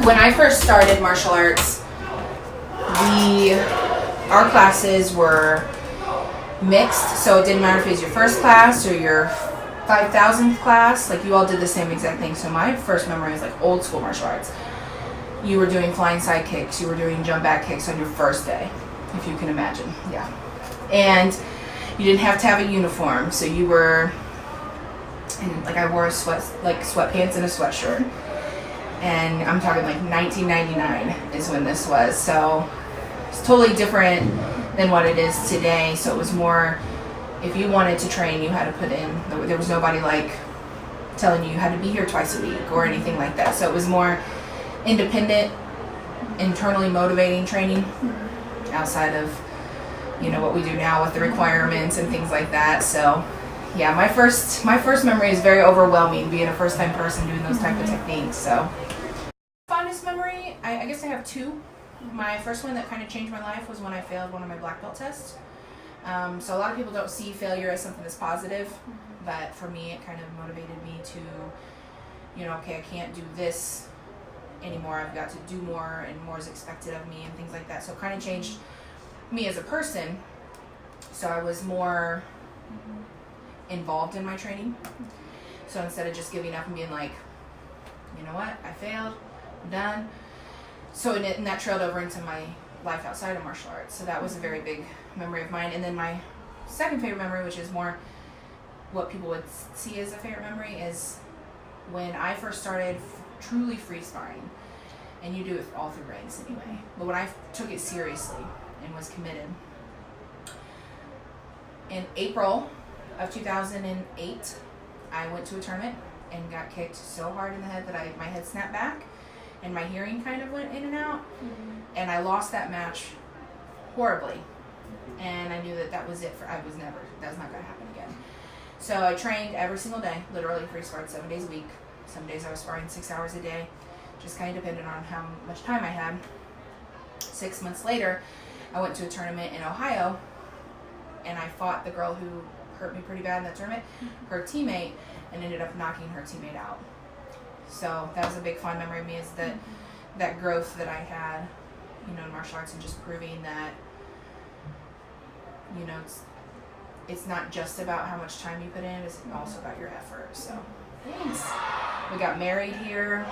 when I first started martial arts, our classes were mixed, so it didn't matter if it was your first class or your 5,000th class, like you all did the same exact thing. So my first memory is like old school martial arts. You were doing flying side kicks, you were doing jump back kicks on your first day, if you can imagine. Yeah. And you didn't have to have a uniform, so you were, and like I wore sweatpants and a sweatshirt. And I'm talking like 1999 is when this was, so it's totally different than what it is today. So it was more, if you wanted to train, you had to put in, there was nobody like telling you had to be here twice a week or anything like that. So it was more independent, internally motivating training outside of, you know, what we do now with the requirements and things like that. So yeah, my first memory is very overwhelming, being a first-time person doing those type of techniques. So fondest memory, I guess I have two. My first one that kind of changed my life was when I failed one of my black belt tests. So a lot of people don't see failure as something that's positive, but for me it kind of motivated me to, you know, okay, I can't do this anymore, I've got to do more, and more is expected of me and things like that. So it kind of changed me as a person. So I was more involved in my training. So instead of just giving up and being like, you know what, I failed, I'm done. So and that trailed over into my life outside of martial arts. So that was a very big memory of mine. And then my second favorite memory, which is more what people would see as a favorite memory, is when I first started truly free sparring. And you do it all through ranks anyway. But when I took it seriously and was committed, in April of 2008, I went to a tournament and got kicked so hard in the head that my head snapped back and my hearing kind of went in and out. And I lost that match horribly. And I knew that was it that was not going to happen again. So I trained every single day, literally free sparred 7 days a week. Some days I was sparring 6 hours a day, just kind of depended on how much time I had. 6 months later, I went to a tournament in Ohio, and I fought the girl who hurt me pretty bad in that tournament, her teammate, and ended up knocking her teammate out. So that was a big fond memory of me, is that growth that I had, you know, in martial arts, and just proving that, you know, it's not just about how much time you put in, it's also about your effort. So thanks. We got married here,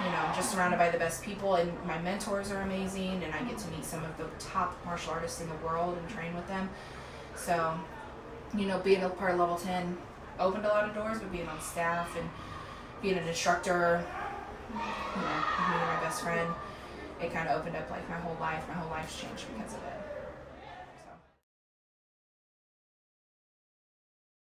you know, just surrounded by the best people, and my mentors are amazing, and I get to meet some of the top martial artists in the world and train with them. So, you know, being a part of Level 10 opened a lot of doors, but being on staff and being an instructor, you know, meeting my best friend, it kind of opened up like my whole life. My whole life's changed because of it.